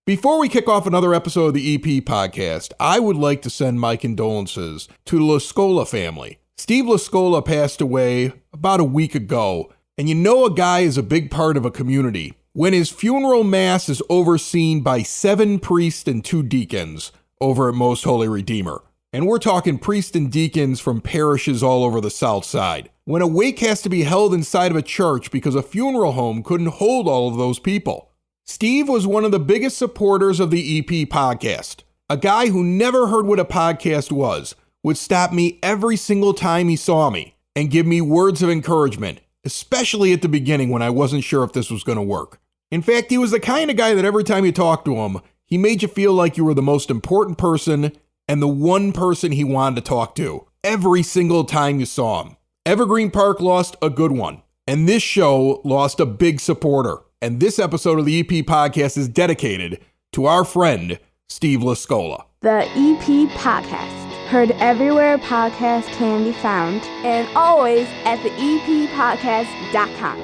Before we kick off another episode of the EP podcast, I would like to send my condolences to the Lascola family. Steve Lascola passed away about a week ago, and you know a guy is a big part of a community when his funeral mass is overseen by 7 priests and 2 deacons over at Most Holy Redeemer. And we're talking priests and deacons from parishes all over the South Side. When a wake has to be held inside of a church because a funeral home couldn't hold all of those people. Steve was one of the biggest supporters of the EP podcast. A guy who never heard what a podcast was, would stop me every single time he saw me and give me words of encouragement, especially at the beginning when I wasn't sure if this was going to work. In fact, he was the kind of guy that every time you talked to him, he made you feel like you were the most important person and the one person he wanted to talk to every single time you saw him. Evergreen Park lost a good one, and this show lost a big supporter. And this episode of the EP podcast is dedicated to our friend, Steve Lascola. The EP podcast, heard everywhere podcasts can be found, and always at the eppodcast.com.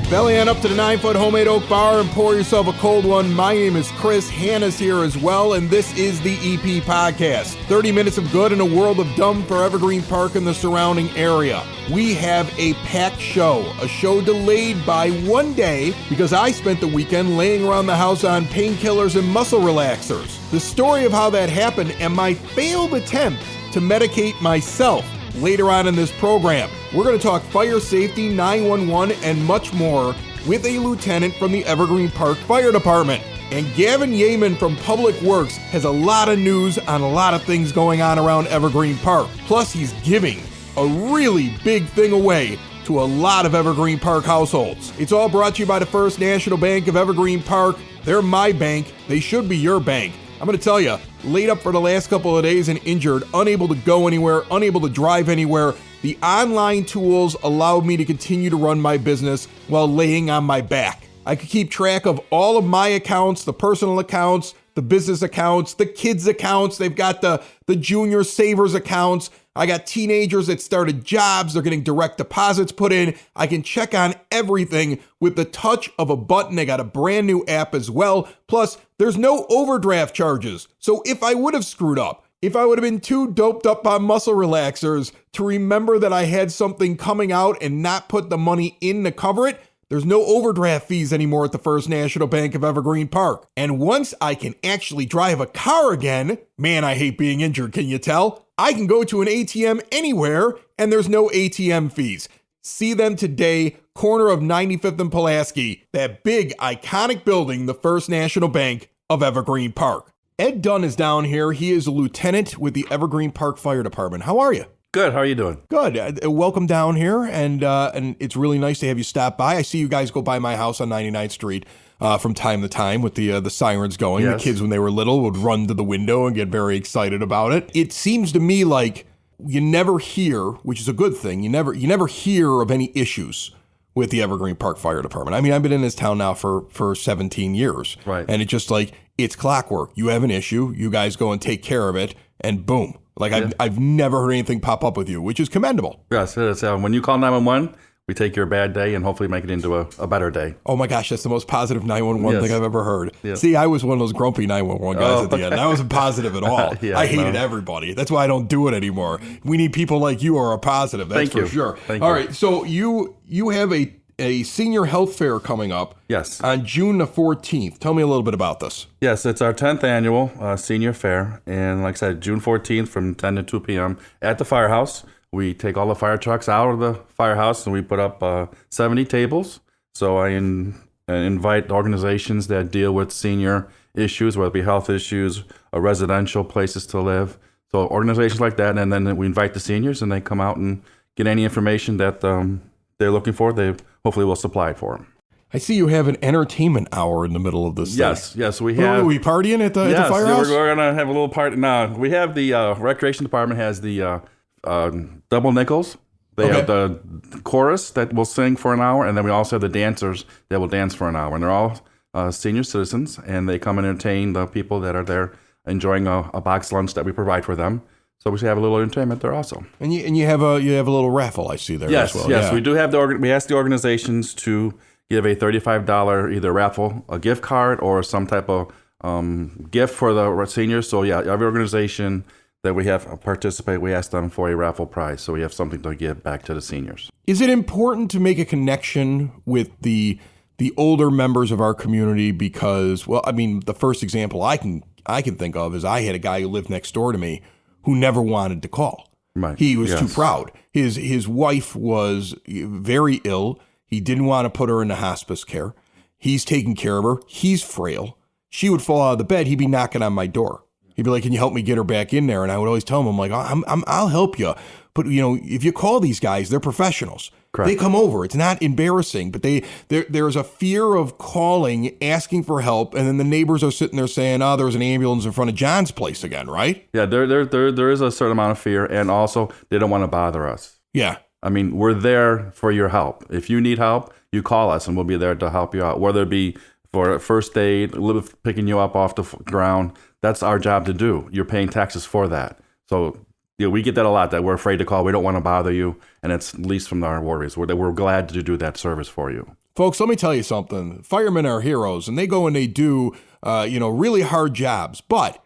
Belly on up to the 9-foot homemade oak bar and pour yourself a cold one. My name is Chris. Hannah's here as well, and this is the EP Podcast. 30 minutes of good in a world of dumb for Evergreen Park and the surrounding area. We have a packed show, a show delayed by one day because I spent the weekend laying around the house on painkillers and muscle relaxers. The story of how that happened and my failed attempt to medicate myself later on in this program. We're going to talk fire safety, 911, and much more with a lieutenant from the Evergreen Park Fire Department. And Gavin Yeaman from Public Works has a lot of news on a lot of things going on around Evergreen Park. Plus, he's giving a really big thing away to a lot of Evergreen Park households. It's all brought to you by the First National Bank of Evergreen Park. They're my bank. They should be your bank. I'm going to tell you, laid up for the last couple of days and injured, unable to go anywhere, unable to drive anywhere. The online tools allowed me to continue to run my business while laying on my back. I could keep track of all of my accounts, the personal accounts, the business accounts, the kids' accounts. They've got the junior savers accounts. I got teenagers that started jobs. They're getting direct deposits put in. I can check on everything with the touch of a button. They got a brand new app as well. Plus, there's no overdraft charges. So if I would have screwed up, if I would have been too doped up on muscle relaxers to remember that I had something coming out and not put the money in to cover it, there's no overdraft fees anymore at the First National Bank of Evergreen Park. And once I can actually drive a car again, man, I hate being injured, can you tell? I can go to an ATM anywhere and there's no ATM fees. See them today, corner of 95th and Pulaski, that big iconic building, the First National Bank of Evergreen Park. Ed Dunn is down here. He is a lieutenant with the Evergreen Park Fire Department. How are you? Good. How are you doing? Good. Welcome down here, and it's really nice to have you stop by. I see you guys go by my house on 99th Street from time to time with the sirens going. Yes. The kids, when they were little, would run to the window and get very excited about it. It seems to me like you never hear, which is a good thing, you never hear of any issues with the Evergreen Park Fire Department. I mean, I've been in this town now for 17 years. Right. And it's just like, it's clockwork. You have an issue, you guys go and take care of it, and boom. Like, yeah. I've never heard anything pop up with you, which is commendable. Yes, it is. When you call 911, we take your bad day and hopefully make it into a better day. Oh my gosh, that's the most positive 911 thing I've ever heard. Yes. See, I was one of those grumpy 911 guys at the end. That wasn't positive at all. I hated everybody. That's why I don't do it anymore. We need people like you who are positive. That's for sure. Thank all you. Right, so you have a senior health fair coming up. Yes. On June the 14th. Tell me a little bit about this. Yes, it's our 10th annual senior fair. And like I said, June 14th from 10 to 2 p.m. at the firehouse. We take all the fire trucks out of the firehouse and we put up 70 tables. So I invite organizations that deal with senior issues, whether it be health issues or residential places to live. So organizations like that. And then we invite the seniors and they come out and get any information that they're looking for. They hopefully will supply it for them. I see you have an entertainment hour in the middle of this thing. Yes, we have. Are we partying at the firehouse? We're going to have a little party. No, we have the recreation department has the double nickels. They have the chorus that will sing for an hour, and then we also have the dancers that will dance for an hour. And they're all senior citizens, and they come and entertain the people that are there enjoying a box lunch that we provide for them. So we have a little entertainment there also. And you have a little raffle I see there Yes, as well. yes, Yeah. we do have we ask the organizations to give a $35 either raffle, a gift card, or some type of gift for the seniors. So yeah, every organization that we have participate, we ask them for a raffle prize. So we have something to give back to the seniors. Is it important to make a connection with the older members of our community? Because, well, I mean, the first example I can think of is I had a guy who lived next door to me who never wanted to call. Right. He was too Yes. proud. His wife was very ill. He didn't want to put her into hospice care. He's taking care of her. He's frail. She would fall out of the bed. He'd be knocking on my door. He'd be like, "Can you help me get her back in there?" And I would always tell him, "I'm like, I'll help you. But if you call these guys, they're professionals. Correct. They come over. It's not embarrassing, but there's a fear of calling, asking for help, and then the neighbors are sitting there saying, "Oh, there was an ambulance in front of John's place again," right? Yeah, there is a certain amount of fear, and also they don't want to bother us. Yeah. I mean, we're there for your help. If you need help, you call us, and we'll be there to help you out. Whether it be for first aid, picking you up off the ground, that's our job to do. You're paying taxes for that. So we get that a lot, that we're afraid to call. We don't want to bother you, and it's least from our worries. We're glad to do that service for you. Folks, let me tell you something. Firemen are heroes, and they go and they do, really hard jobs. But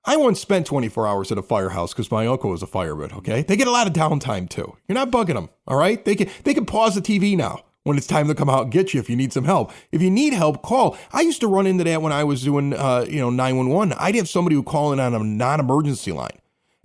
I once spent 24 hours at a firehouse because my uncle was a fireman, okay? They get a lot of downtime, too. You're not bugging them, all right? They can pause the TV now when it's time to come out and get you if you need some help. If you need help, call. I used to run into that when I was doing, 911. I'd have somebody who call in on a non-emergency line.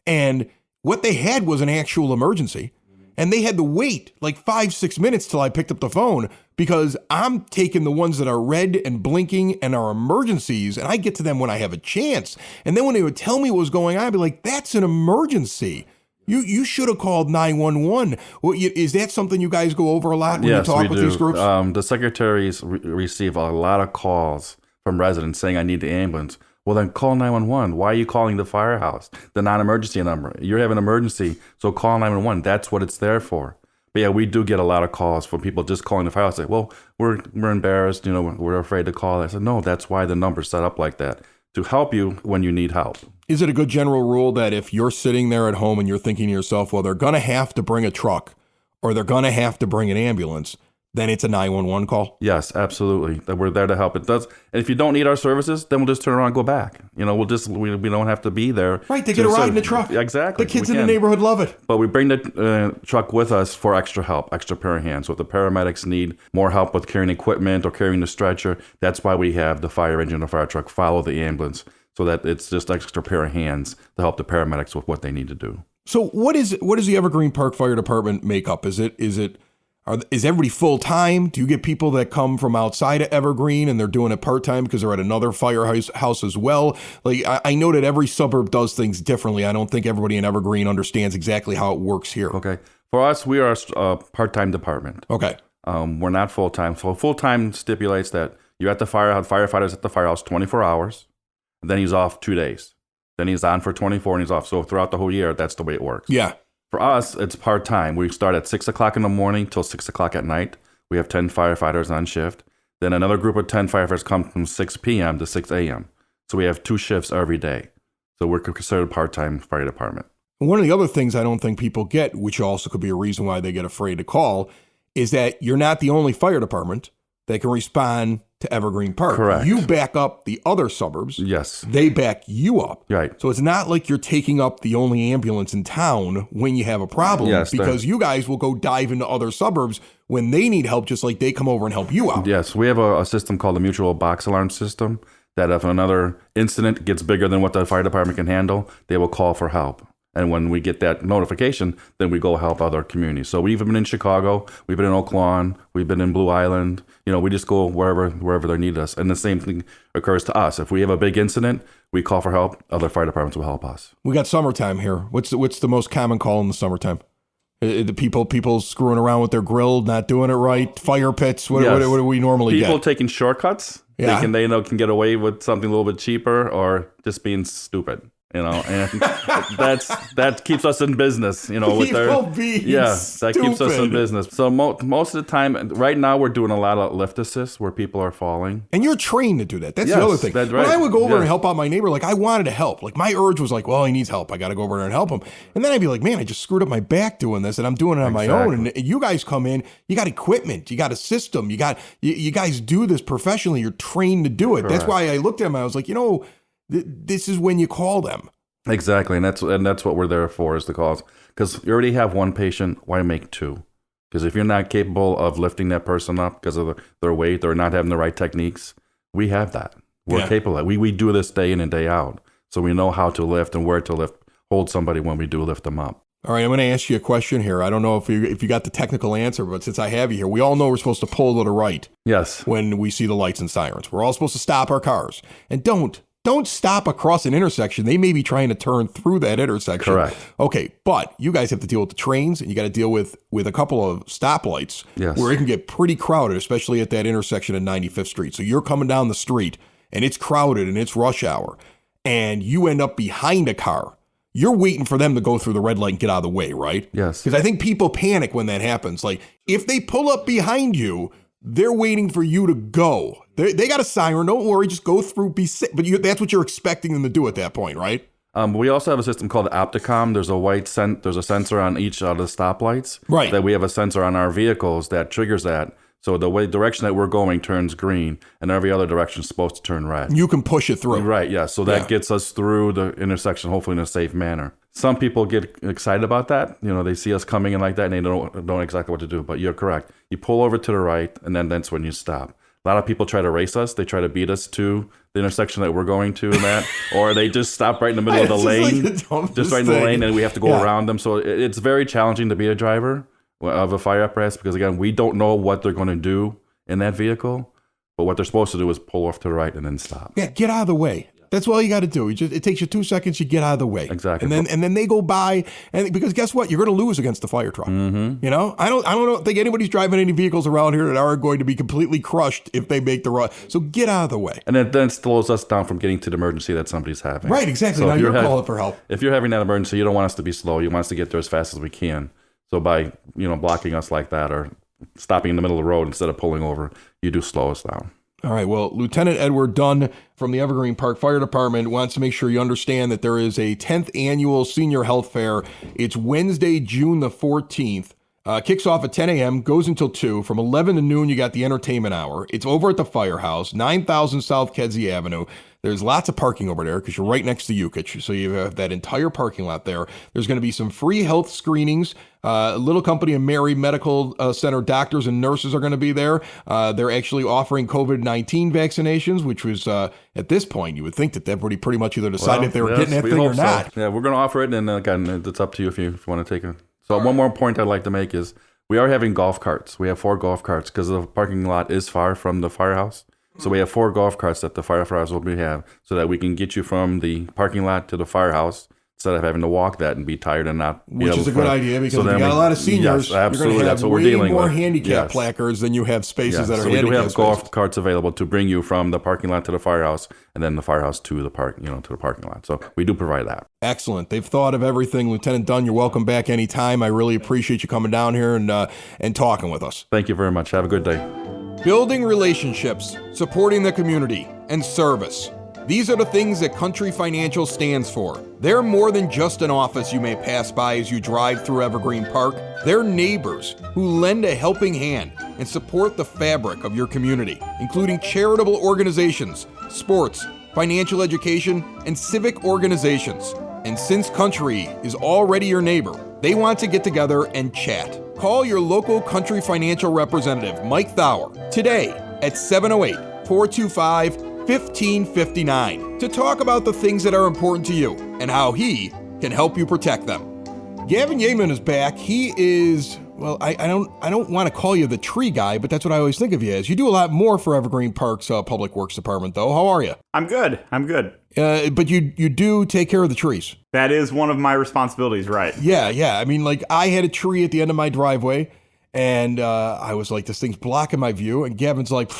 And what they had was an actual emergency. And they had to wait like 5-6 minutes till I picked up the phone because I'm taking the ones that are red and blinking and are emergencies, and I get to them when I have a chance. And then when they would tell me what was going on, I'd be like, "That's an emergency. You should have called 911. Well, is that something you guys go over a lot when you talk with these groups? The secretaries receive a lot of calls from residents saying, "I need the ambulance." Well, then call 911. Why are you calling the firehouse, the non-emergency number? You're having an emergency, so call 911. That's what it's there for. But yeah, we do get a lot of calls from people just calling the firehouse. Say, "Well, we're embarrassed. We're afraid to call." I said, "No, that's why the number's set up like that, to help you when you need help." Is it a good general rule that if you're sitting there at home and you're thinking to yourself, well, they're going to have to bring a truck or they're going to have to bring an ambulance, then it's a 911 call? Yes, absolutely. That we're there to help. It does. And if you don't need our services, then we'll just turn around and go back. We don't have to be there. Right, they get a ride in the truck. Exactly. The kids in the neighborhood love it. But we bring the truck with us for extra help, extra pair of hands. So if the paramedics need more help with carrying equipment or carrying the stretcher, that's why we have the fire engine or fire truck follow the ambulance, so that it's just extra pair of hands to help the paramedics with what they need to do. So what is the Evergreen Park Fire Department make up? Is everybody full time? Do you get people that come from outside of Evergreen and they're doing it part time because they're at another firehouse as well? Like I know that every suburb does things differently. I don't think everybody in Evergreen understands exactly how it works here. Okay, for us, we are a part-time department. Okay, we're not full time. So full time stipulates that you're at the firehouse. Firefighters at the firehouse 24 hours. Then he's off 2 days. Then he's on for 24 and he's off. So throughout the whole year, that's the way it works. yeah. For us, it's part-time. We start at 6 o'clock in the morning till 6 o'clock at night. We have 10 firefighters on shift. Then another group of 10 firefighters come from 6 p.m. to 6 a.m. So we have 2 shifts every day. So we're considered part-time fire department. One of the other things I don't think people get, which also could be a reason why they get afraid to call, is that you're not the only fire department that can respond to Evergreen Park. Correct. You back up the other suburbs. Yes. They back you up. Right. So it's not like you're taking up the only ambulance in town when you have a problem, Yes, because you guys will go dive into other suburbs when they need help, just like they come over and help you out. Yes, we have a system called the mutual box alarm system, that if another incident gets bigger than what the fire department can handle, they will call for help. And when we get that notification, then we go help other communities. So we've been in Chicago, we've been in Oak Lawn, we've been in Blue Island. We just go wherever they need us. And the same thing occurs to us. If we have a big incident, we call for help. Other fire departments will help us. We got summertime here. What's the most common call in the summertime? The people screwing around with their grill, not doing it right, fire pits. What do we normally People get? taking shortcuts. Yeah. They can get away with something a little bit cheaper, or just being stupid. And that keeps us in business, that keeps us in business. So most of the time, right now, we're doing a lot of lift assist where people are falling. And you're trained to do that. That's the other thing. That's right. When I would go over and help out my neighbor, I wanted to help. My urge was well, he needs help. I got to go over there and help him. And then I'd be like, man, I just screwed up my back doing this, and I'm doing it on my own. And you guys come in, you got equipment, you got a system, you guys do this professionally. You're trained to do it. Correct. That's why I looked at him. I was like, this is when you call them. Exactly, and that's what we're there for, is the calls. Because you already have one patient, why make two? Because if you're not capable of lifting that person up because of their weight or not having the right techniques, we have that. We're capable of that. We do this day in and day out. So we know how to lift and where to hold somebody when we do lift them up. All right, I'm going to ask you a question here. I don't know if you got the technical answer, but since I have you here, we all know we're supposed to pull to the right. Yes. When we see the lights and sirens. We're all supposed to stop our cars. And don't stop across an intersection. They may be trying to turn through that intersection. Correct. Okay, but you guys have to deal with the trains, and you got to deal with a couple of stoplights where it can get pretty crowded, especially at that intersection at 95th Street. So you're coming down the street, and it's crowded, and it's rush hour, and you end up behind a car. You're waiting for them to go through the red light and get out of the way, right? Yes. Because I think people panic when that happens. If they pull up behind you, they're waiting for you to go. They got a siren. Don't worry. Just go through. Be safe. But that's what you're expecting them to do at that point, right? We also have a system called Opticom. There's a sensor on each of the stoplights. Right. That we have a sensor on our vehicles that triggers that. So the direction that we're going turns green, and every other direction is supposed to turn red. You can push it through. Right. Yeah. So that gets us through the intersection, hopefully in a safe manner. Some people get excited about that. They see us coming in like that, and they don't know exactly what to do. But you're correct. You pull over to the right, and then that's when you stop. A lot of people try to race us. They try to beat us to the intersection that we're going to, or they just stop right in the middle of the lane, just right in the lane, and we have to go around them. So it's very challenging to be a driver of a fire apparatus because, again, we don't know what they're going to do in that vehicle, but what they're supposed to do is pull off to the right and then stop. Yeah, get out of the way. That's all you got to do. It takes you 2 seconds. You get out of the way. Exactly. And then they go by, and because guess what? You're going to lose against the fire truck. Mm-hmm. I don't think anybody's driving any vehicles around here that are going to be completely crushed if they make the run. So get out of the way. And it then slows us down from getting to the emergency that somebody's having. Right. Exactly. So now you're calling for help. If you're having that emergency, you don't want us to be slow. You want us to get there as fast as we can. So by blocking us like that or stopping in the middle of the road instead of pulling over, you do slow us down. All right. Well, Lieutenant Edward Dunn from the Evergreen Park Fire Department wants to make sure you understand that there is a 10th annual senior health fair. It's Wednesday, June the 14th. Kicks off at 10 a.m., goes until 2. From 11 to noon, you got the entertainment hour. It's over at the firehouse, 9000 South Kedzie Avenue. There's lots of parking over there because you're right next to Yukich. So you have that entire parking lot there. There's going to be some free health screenings. Little Company and Mary Medical Center doctors and nurses are going to be there. They're actually offering COVID-19 vaccinations, which was, at this point, you would think that everybody pretty much either decided if they were getting that thing or not. Yeah, we're going to offer it. And again, it's up to you if you want to take it. So one more point I'd like to make is we are having golf carts. We have 4 golf carts because the parking lot is far from the firehouse. So we have 4 golf carts that the firefighters will have so that we can get you from the parking lot to the firehouse instead of having to walk that and be tired and not be Which able is a to good idea because if you got a lot of seniors, yes, absolutely, you're going that's to what we're have way dealing more with. handicap placards than you have spaces that are so handicap we do have golf spaces. carts available to bring you from the parking lot to the firehouse and then the firehouse to the to the parking lot. So we do provide that. Excellent. They've thought of everything. Lieutenant Dunn, you're welcome back anytime. I really appreciate you coming down here and talking with us. Thank you very much. Have a good day. Building relationships, supporting the community, and service. These are the things that Country Financial stands for. They're more than just an office you may pass by as you drive through Evergreen Park. They're neighbors who lend a helping hand and support the fabric of your community, including charitable organizations, sports, financial education, and civic organizations. And since Country is already your neighbor, they want to get together and chat. Call your local Country Financial representative, Mike Thauer, today at 708-425-1559 to talk about the things that are important to you and how he can help you protect them. Gavin Yeaman is back. He is, well, I don't want to call you the tree guy, but that's what I always think of you as. You do a lot more for Evergreen Park's Public Works Department, though. How are you? I'm good. But you do take care of the trees. That is one of my responsibilities, right? Yeah. I mean, I had a tree at the end of my driveway, and I was like, this thing's blocking my view. And Gavin's like,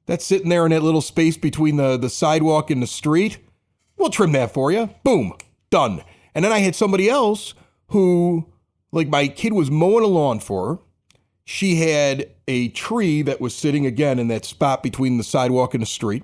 that's sitting there in that little space between the sidewalk and the street. We'll trim that for you. Boom. done. And then I had somebody else who, like, my kid was mowing a lawn for her. She had a tree that was sitting, again, in that spot between the sidewalk and the street.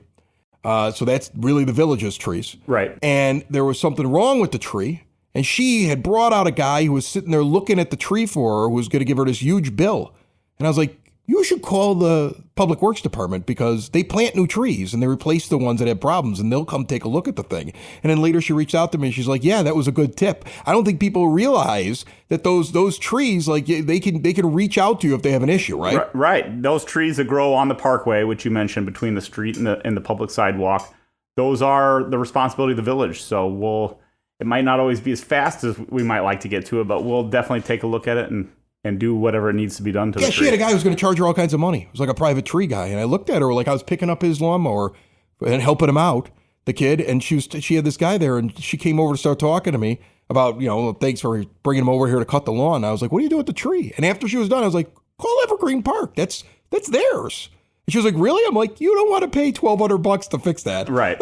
So that's really the village's trees. Right. And there was something wrong with the tree. And she had brought out a guy who was sitting there looking at the tree for her, who was going to give her this huge bill. And I was like, you should call the Public Works Department because they plant new trees and they replace the ones that have problems and they'll come take a look at the thing. And then later she reached out to me and she's like, yeah, that was a good tip. I don't think people realize that those trees, like they can reach out to you if they have an issue, right? Right. Those trees that grow on the parkway, which you mentioned between the street and the public sidewalk, those are the responsibility of the village. So it might not always be as fast as we might like to get to it, but we'll definitely take a look at it and do whatever needs to be done to the tree. Yeah, she had a guy who was going to charge her all kinds of money. It was like a private tree guy. And I looked at her like I was picking up his lawnmower and helping him out, the kid. And she had this guy there and she came over to start talking to me about, thanks for bringing him over here to cut the lawn. And I was like, what do you do with the tree? And after she was done, I was like, call Evergreen Park. That's theirs. And she was like, really? I'm like, you don't want to pay $1,200 to fix that. Right.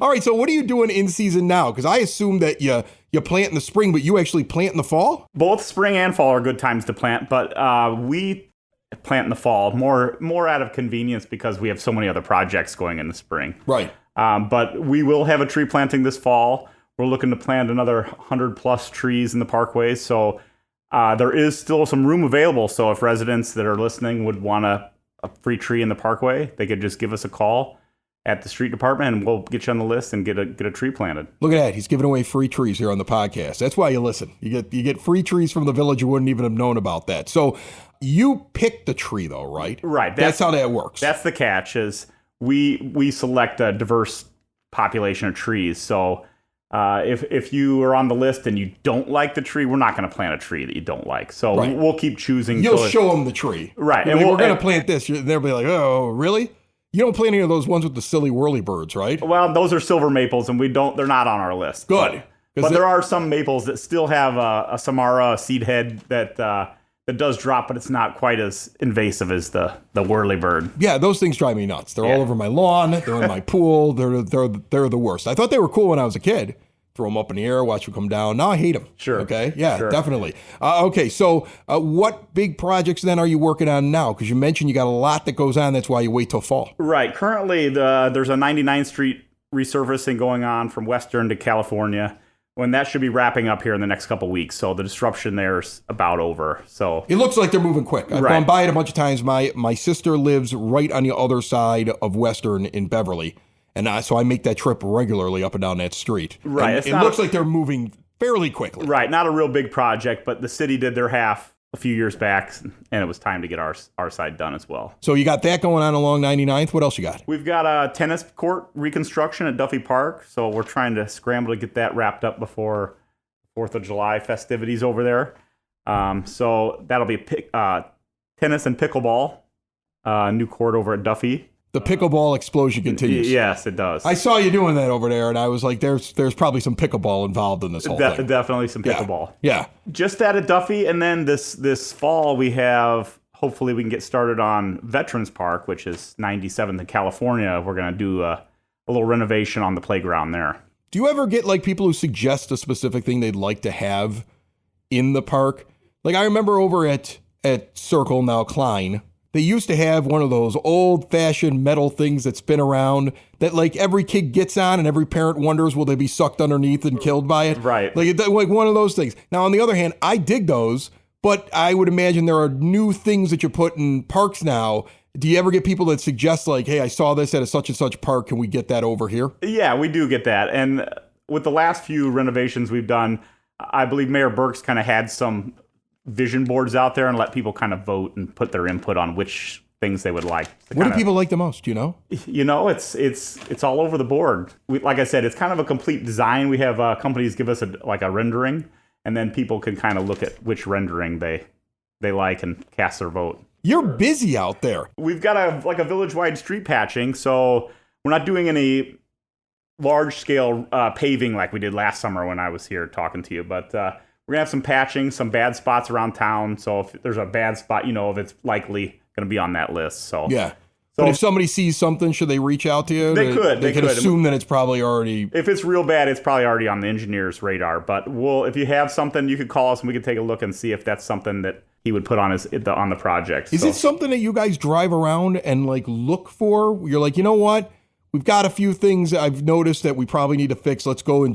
All right. So what are you doing in season now? Because I assume that you plant in the spring, but you actually plant in the fall? Both spring and fall are good times to plant, but we plant in the fall more out of convenience because we have so many other projects going in the spring. Right. But we will have a tree planting this fall. We're looking to plant another 100+ trees in the parkways. So there is still some room available. So if residents that are listening would want a free tree in the parkway, they could just give us a call at the street department and we'll get you on the list and get a tree planted. Look at that. He's giving away free trees here on the podcast. That's why you listen. You get free trees from the village. You wouldn't even have known about that. So you pick the tree though, right? Right. That's how that works. That's the catch is we select a diverse population of trees. So if you are on the list and you don't like the tree, we're not going to plant a tree that you don't like. So we'll keep choosing. You'll show them the tree. Right. And we're going to plant this. They'll be like, oh, really? You don't plant any of those ones with the silly whirly birds, right? Well, those are silver maples, and they're not on our list. Good. But there are some maples that still have a Samara seed head that does drop, but it's not quite as invasive as the whirly bird. Yeah, those things drive me nuts. They're all over my lawn. They're in my pool. They're the worst. I thought they were cool when I was a kid. Throw them up in the air, watch them come down. Now I hate them. Sure. Okay. Yeah, sure. Definitely. Okay. So what big projects then are you working on now? Because you mentioned you got a lot that goes on. That's why you wait till fall. Right. Currently, there's a 99th Street resurfacing going on from Western to California. When that should be wrapping up here in the next couple weeks. So the disruption there is about over. So it looks like they're moving quick. I've gone by it a bunch of times. My sister lives right on the other side of Western in Beverly. And so I make that trip regularly up and down that street. Right. And it looks like they're moving fairly quickly. Right. Not a real big project, but the city did their half a few years back, and it was time to get our side done as well. So you got that going on along 99th. What else you got? We've got a tennis court reconstruction at Duffy Park. So we're trying to scramble to get that wrapped up before 4th of July festivities over there. So that'll be tennis and pickleball, new court over at Duffy. The pickleball explosion continues. Yes, it does. I saw you doing that over there, and I was like, there's probably some pickleball involved in this whole thing. Definitely some pickleball. Yeah. Just that at Duffy, and then this fall we have, hopefully we can get started on Veterans Park, which is 97th in California. We're going to do a little renovation on the playground there. Do you ever get like people who suggest a specific thing they'd like to have in the park? Like I remember over at Circle, now Klein, they used to have one of those old-fashioned metal things that spin around that, like, every kid gets on and every parent wonders, will they be sucked underneath and killed by it? Right. Like one of those things. Now, on the other hand, I dig those, but I would imagine there are new things that you put in parks now. Do you ever get people that suggest, like, hey, I saw this at a such and such park. Can we get that over here? Yeah, we do get that. And with the last few renovations we've done, I believe Mayor Burke's kind of had some vision boards out there and let people kind of vote and put their input on which things they would like. What do people like the most? Do you know? You know, it's all over the board. Like I said, it's kind of a complete design. We have companies give us a rendering, and then people can kind of look at which rendering they like and cast their vote. You're busy out there. We've got a village-wide street patching, so we're not doing any large-scale paving like we did last summer when I was here talking to you, but we're going to have some patching, some bad spots around town. So if there's a bad spot, if it's likely going to be on that list. So yeah. But if somebody sees something, should they reach out to you? They could assume that it's probably already... If it's real bad, it's probably already on the engineer's radar. But if you have something, you could call us and we could take a look and see if that's something that he would put on the project. Is it something that you guys drive around and like look for? You're like, you know what? We've got a few things I've noticed that we probably need to fix. Let's go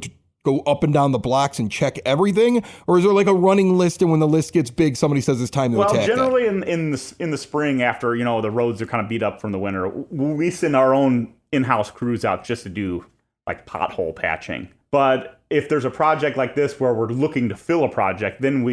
up and down the blocks and check everything? Or is there like a running list, and when the list gets big, somebody says it's time to attack? Well, generally in the spring, after the roads are kind of beat up from the winter, we send our own in-house crews out just to do like pothole patching. But if there's a project like this where we're looking to fill a project, then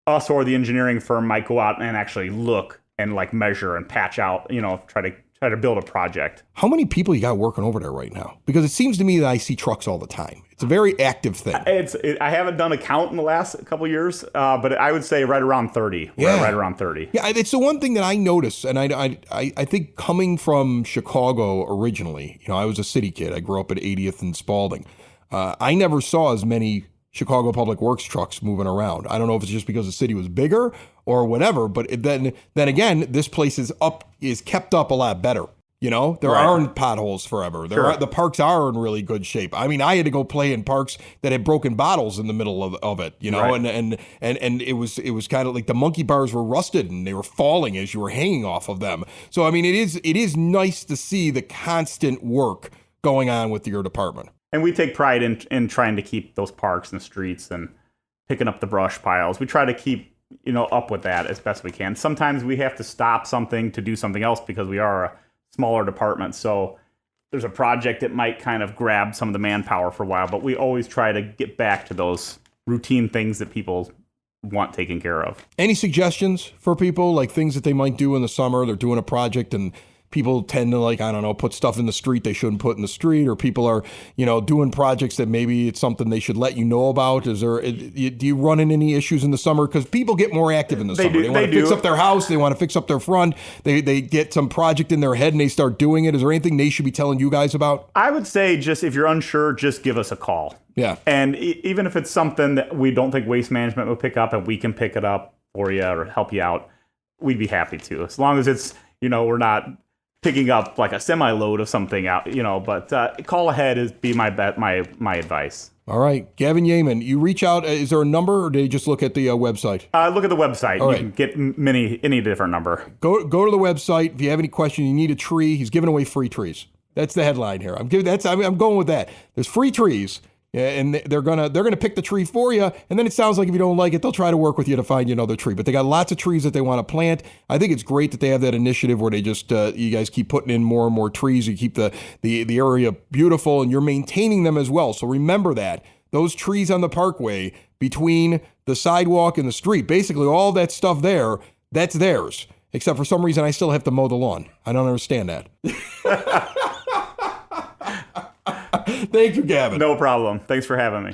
us or the engineering firm might go out and actually look and like measure and patch out, try to build a project. How many people you got working over there right now? Because it seems to me that I see trucks all the time. It's a very active thing. I haven't done a count in the last couple of years, but I would say right around 30. Yeah. Right around 30. Yeah, it's the one thing that I notice, and I think coming from Chicago originally, I was a city kid. I grew up at 80th and Spalding. I never saw as many Chicago Public Works trucks moving around. I don't know if it's just because the city was bigger or whatever, but then again, this place is kept up a lot better. There aren't potholes forever. The parks are in really good shape. I mean, I had to go play in parks that had broken bottles in the middle of it, right. and it was kind of like the monkey bars were rusted and they were falling as you were hanging off of them. So I mean, it is nice to see the constant work going on with your department. And we take pride in trying to keep those parks and streets and picking up the brush piles. We try to keep up with that as best we can. Sometimes we have to stop something to do something else because we are a smaller department. So there's a project that might kind of grab some of the manpower for a while, but we always try to get back to those routine things that people want taken care of. Any suggestions for people, like things that they might do in the summer? They're doing a project and people tend to put stuff in the street they shouldn't put in the street, or people are, doing projects that maybe it's something they should let you know about. Do you run into any issues in the summer? Because people get more active in the summer. They want to fix up their house. They want to fix up their front. They get some project in their head and they start doing it. Is there anything they should be telling you guys about? I would say just if you're unsure, just give us a call. Yeah. And even if it's something that we don't think Waste Management will pick up and we can pick it up for you or help you out, we'd be happy to. As long as it's, we're not picking up like a semi-load of something out, but call ahead is my advice. All right. Gavin Yeaman, you reach out. Is there a number, or do you just look at the website? Look at the website. All right. You can get any different number. Go to the website. If you have any questions, you need a tree. He's giving away free trees. That's the headline here. I'm going with that. There's free trees. Yeah, and they're gonna pick the tree for you, and then it sounds like if you don't like it, they'll try to work with you to find you another tree. But they got lots of trees that they want to plant. I think it's great that they have that initiative where they just you guys keep putting in more and more trees. You keep the area beautiful, and you're maintaining them as well. So remember that those trees on the parkway between the sidewalk and the street, basically all that stuff there, that's theirs. Except for some reason, I still have to mow the lawn. I don't understand that. Thank you, Gavin. No problem. Thanks for having me.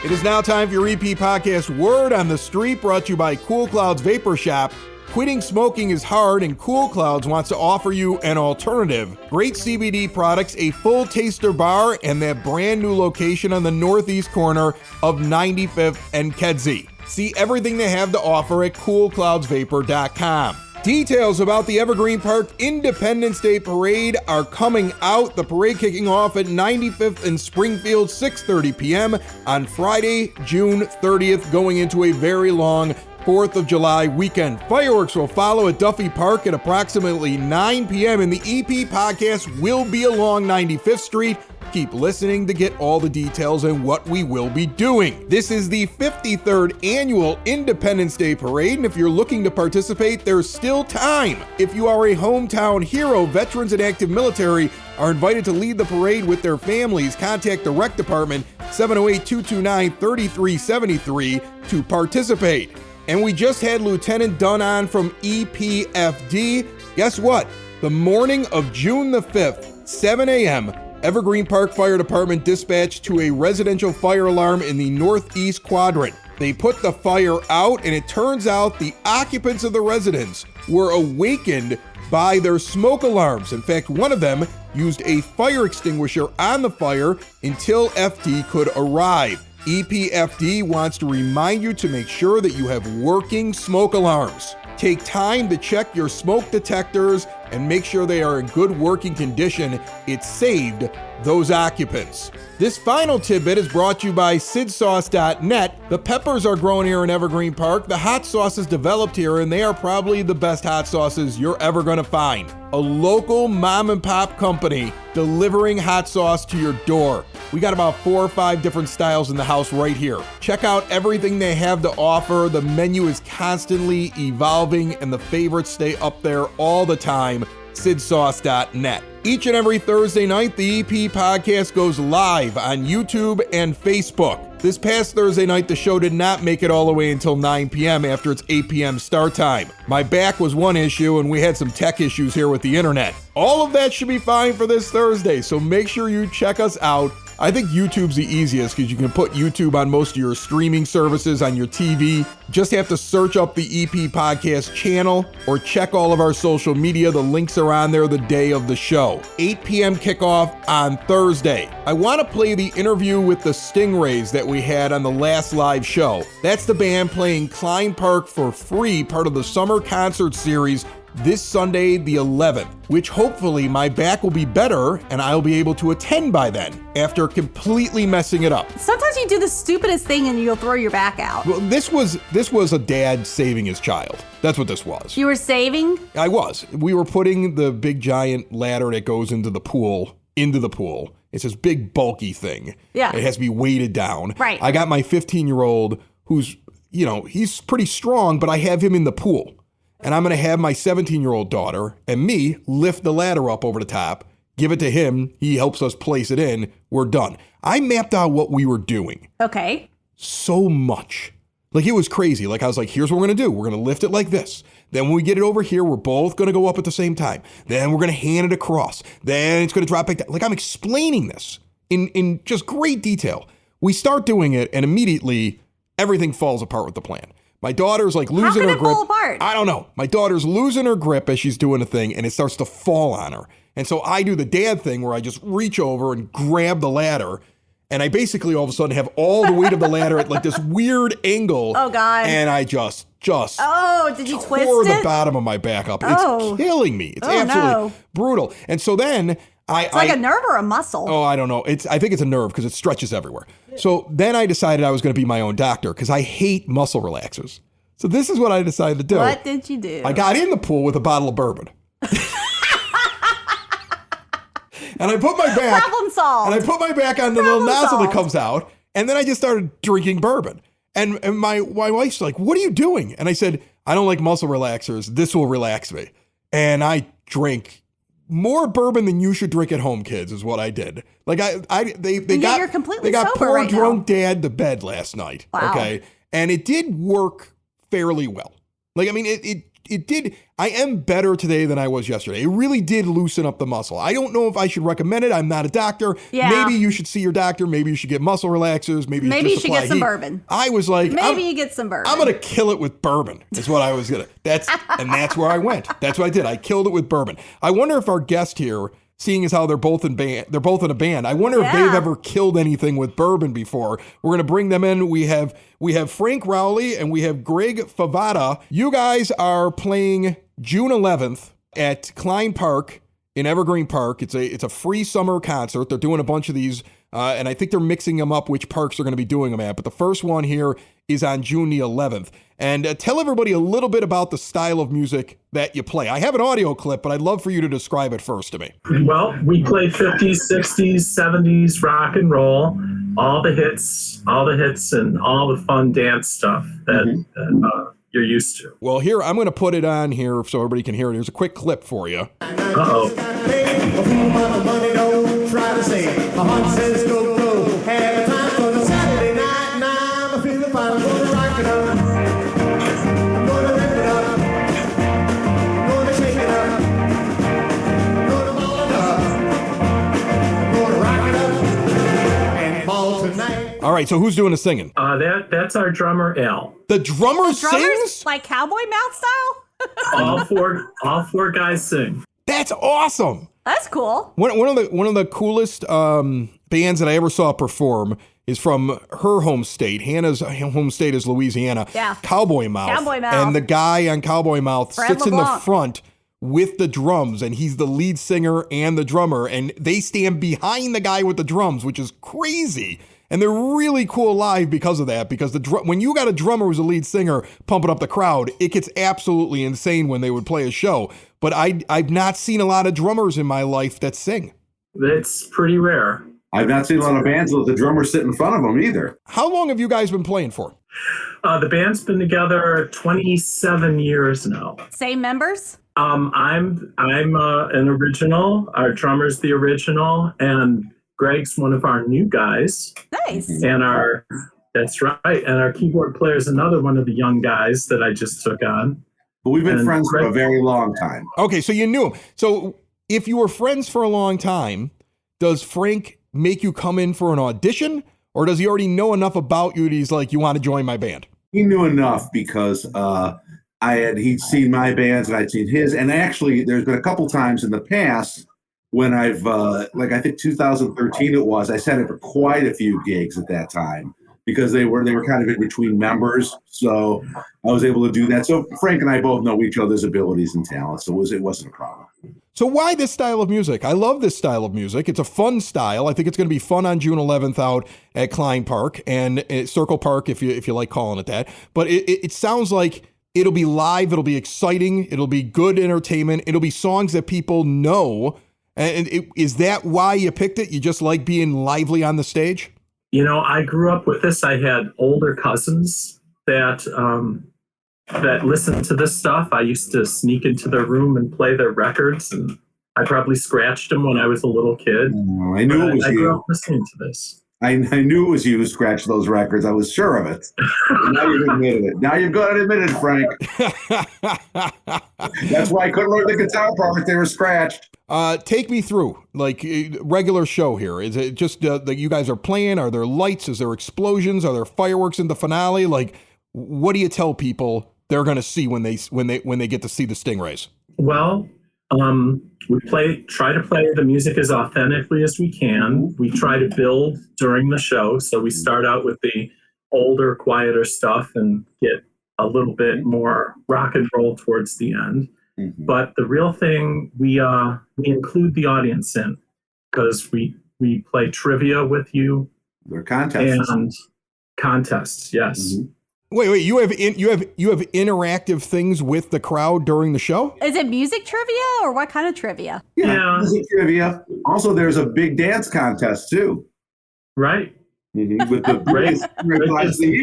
It is now time for your EP podcast Word on the Street, brought to you by Cool Clouds Vapor Shop. Quitting smoking is hard, and Cool Clouds wants to offer you an alternative. Great CBD products, a full taster bar, and that brand new location on the northeast corner of 95th and Kedzie. See everything they have to offer at coolcloudsvapor.com. Details about the Evergreen Park Independence Day Parade are coming out. The parade kicking off at 95th and Springfield, 6:30 p.m. on Friday, June 30th, going into a very long 4th of July weekend. Fireworks will follow at Duffy Park at approximately 9 p.m. and the EP podcast will be along 95th Street. Keep listening to get all the details and what we will be doing. This is the 53rd annual Independence Day Parade, and if you're looking to participate, there's still time. If you are a hometown hero, veterans and active military are invited to lead the parade with their families. Contact the Rec Department, 708-229-3373 to participate. And we just had Lieutenant Dunn on from EPFD. Guess what? The morning of June the 5th, 7 a.m., Evergreen Park Fire Department dispatched to a residential fire alarm in the northeast quadrant. They put the fire out, and it turns out the occupants of the residence were awakened by their smoke alarms. In fact, one of them used a fire extinguisher on the fire until FD could arrive. EPFD wants to remind you to make sure that you have working smoke alarms. Take time to check your smoke detectors and make sure they are in good working condition. It saved those occupants. This final tidbit is brought to you by SidSauce.net. The peppers are grown here in Evergreen Park. The hot sauce is developed here, and they are probably the best hot sauces you're ever going to find. A local mom and pop company delivering hot sauce to your door. We got about 4 or 5 different styles in the house right here. Check out everything they have to offer. The menu is constantly evolving, and the favorites stay up there all the time. SidSauce.net. Each and every Thursday night, the EP podcast goes live on YouTube and Facebook. This past Thursday night, the show did not make it all the way until 9 p.m. after its 8 p.m. start time. My back was one issue, and we had some tech issues here with the internet. All of that should be fine for this Thursday, so make sure you check us out. I think YouTube's the easiest because you can put YouTube on most of your streaming services on your TV. Just have to search up the EP Podcast channel or check all of our social media. The links are on there the day of the show. 8 p.m. kickoff on Thursday. I want to play the interview with the StingRays that we had on the last live show. That's the band playing Klein Park for free, part of the summer concert series this Sunday, the 11th, which hopefully my back will be better and I'll be able to attend by then after completely messing it up. Sometimes you do the stupidest thing and you'll throw your back out. Well, this was a dad saving his child. That's what this was. You were saving? I was. We were putting the big giant ladder that goes into the pool. It's this big bulky thing. Yeah. It has to be weighted down. Right. I got my 15-year-old who's, he's pretty strong, but I have him in the pool. And I'm going to have my 17-year-old daughter and me lift the ladder up over the top, give it to him. He helps us place it in. We're done. I mapped out what we were doing. Okay. So much. Like, it was crazy. Like, I was like, here's what we're going to do. We're going to lift it like this. Then when we get it over here, we're both going to go up at the same time. Then we're going to hand it across. Then it's going to drop back down. Like, I'm explaining this in just great detail. We start doing it, and immediately everything falls apart with the plan. My daughter's like losing her grip. How could it fall apart? I don't know. My daughter's losing her grip as she's doing a thing, and it starts to fall on her. And so I do the dad thing where I just reach over and grab the ladder, and I basically all of a sudden have all the weight of the ladder at like this weird angle. Oh, God. And I just oh, did you twist tore it? the bottom of my back up. Oh. It's killing me. It's absolutely no. brutal. And so then It's like a nerve or a muscle? Oh, I don't know. I think it's a nerve because it stretches everywhere. So then I decided I was going to be my own doctor because I hate muscle relaxers. So this is what I decided to do. What did you do? I got in the pool with a bottle of bourbon. And I put my back. Problem solved. And I put my back on the little nozzle that comes out. And then I just started drinking bourbon. And my wife's like, what are you doing? And I said, I don't like muscle relaxers. This will relax me. And I drank more bourbon than you should drink at home, kids, is what I did. Like you're completely they got sober poor right drunk now. dad to bed last night. Wow. Okay. And it did work fairly well. Like, I mean, it did. I am better today than I was yesterday. It really did loosen up the muscle. I don't know if I should recommend it. I'm not a doctor. Yeah. Maybe you should see your doctor. Maybe you should get muscle relaxers. Maybe you should get some heat. bourbon. I was like, Maybe you get some bourbon. I'm going to kill it with bourbon. Is what I was going to. That's where I went. That's what I did. I killed it with bourbon. I wonder if our guest here, seeing as how they're both in a band, I wonder if they've ever killed anything with bourbon before. We're going to bring them in. We have Frank Rowley and we have Greg Favada. You guys are playing June 11th at Klein Park in Evergreen Park. It's a free summer concert. They're doing a bunch of these, and I think they're mixing them up which parks they're going to be doing them at. But the first one here is on June the 11th. And tell everybody a little bit about the style of music that you play. I have an audio clip, but I'd love for you to describe it first to me. Well, we play 50s, 60s, 70s rock and roll, all the hits and all the fun dance stuff that you're used to. Well, here, I'm going to put it on here so everybody can hear it. Here's a quick clip for you. Uh-oh. All right, so who's doing the singing? That's our drummer, Al. The drummer Drummers, sings? like cowboy mouth style? All four guys sing. That's awesome. That's cool. One of the coolest bands that I ever saw perform is from her home state. Hannah's home state is Louisiana. Yeah. Cowboy Mouth. Cowboy Mouth. And the guy on Cowboy Mouth Brad sits in the LeBlanc. front with the drums, and he's the lead singer and the drummer, and they stand behind the guy with the drums, which is crazy. And they're really cool live because of that, because when you got a drummer who's a lead singer pumping up the crowd, it gets absolutely insane when they would play a show. But I've not seen a lot of drummers in my life that sing. It's pretty rare. I've not seen a lot of bands with the drummer sit in front of them either. How long have you guys been playing for? The band's been together 27 years now. Same members? I'm an original. Our drummer's the original, and Greg's one of our new guys. Nice. And that's right. And our keyboard player is another one of the young guys that I just took on. But we've been And friends for Greg- a very long time. Okay, so you knew him. So if you were friends for a long time, does Frank make you come in for an audition, or does he already know enough about you that he's like, you want to join my band? He knew enough because he'd seen my bands and I'd seen his. And actually, there's been a couple times in the past when I've, I think 2013 it was, I sat in for quite a few gigs at that time because they were kind of in between members. So I was able to do that. So Frank and I both know each other's abilities and talents. So it wasn't a problem. So why this style of music? I love this style of music. It's a fun style. I think it's going to be fun on June 11th out at Klein Park and Circle Park, if you like calling it that. But it sounds like it'll be live. It'll be exciting. It'll be good entertainment. It'll be songs that people know. And is that why you picked it? You just like being lively on the stage? You know, I grew up with this. I had older cousins that listened to this stuff. I used to sneak into their room and play their records, and I probably scratched them when I was a little kid. I knew it was I grew you. up listening to this. I knew it was you who scratched those records. I was sure of it. Now you've admitted it. Now you've got it admitted, Frank. That's why I couldn't learn the guitar part. They were scratched. Take me through, like, regular show here. Is it just that you guys are playing? Are there lights? Is there explosions? Are there fireworks in the finale? Like, what do you tell people they're going to see when they get to see the StingRays? Well, we try to play the music as authentically as we can. We try to build during the show. So we start out with the older, quieter stuff and get a little bit more rock and roll towards the end. Mm-hmm. But the real thing, we include the audience in, because we play trivia with you. They're contests. And contests, yes. Mm-hmm. Wait, you have interactive things with the crowd during the show? Is it music trivia or what kind of trivia? Yeah. Music trivia. Also, there's a big dance contest too. Right. Mm-hmm. With the Great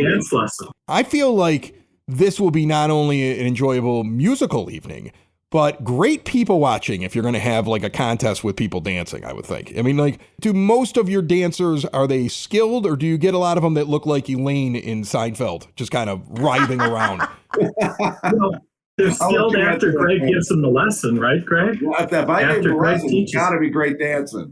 dance lesson. I feel like this will be not only an enjoyable musical evening, but great people watching if you're going to have like a contest with people dancing, I would think. I mean, like, do most of your dancers, are they skilled, or do you get a lot of them that look like Elaine in Seinfeld, just kind of writhing around? Well, they're skilled after Greg gives them the lesson, right, Greg? Well, if I gave After you Greg lesson, teaches. you got to be great dancing.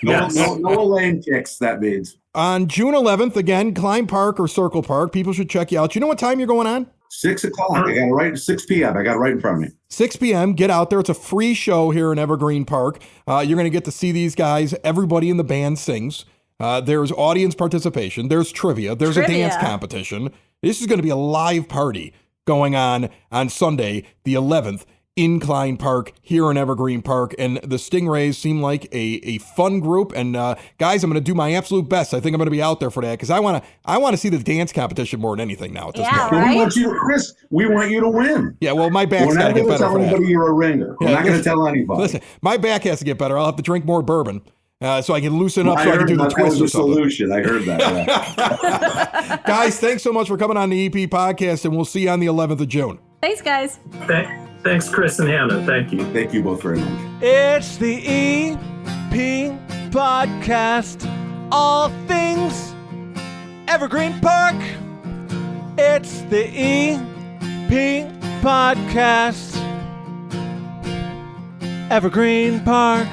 Yes. No Elaine kicks, that means. On June 11th, again, Klein Park or Circle Park, people should check you out. You know what time you're going on? 6 o'clock. I got it right. 6 p.m. I got it right in front of me. 6 p.m. Get out there. It's a free show here in Evergreen Park. You're going to get to see these guys. Everybody in the band sings. There's audience participation. There's trivia. There's a dance competition. This is going to be a live party going on Sunday, the 11th, in Klein Park here in Evergreen Park. And the StingRays seem like a fun group. And guys, I'm going to do my absolute best. I think I'm going to be out there for that because I want to see the dance competition more than anything now at this point. Well, we want you, Chris. We want you to win. Yeah, well, my back's got to get better for We're not going to tell anybody that. you're a ringer. We're not going to tell anybody. Listen, my back has to get better. I'll have to drink more bourbon so I can loosen up, I so I can heard do the that was twist or the something. solution. I heard that. Yeah. Guys, thanks so much for coming on the EP podcast, and we'll see you on the 11th of June. Thanks, guys. Thanks, Chris and Hannah. Thank you. Thank you both very much. It's the EP Podcast. All things Evergreen Park. It's the EP Podcast. Evergreen Park.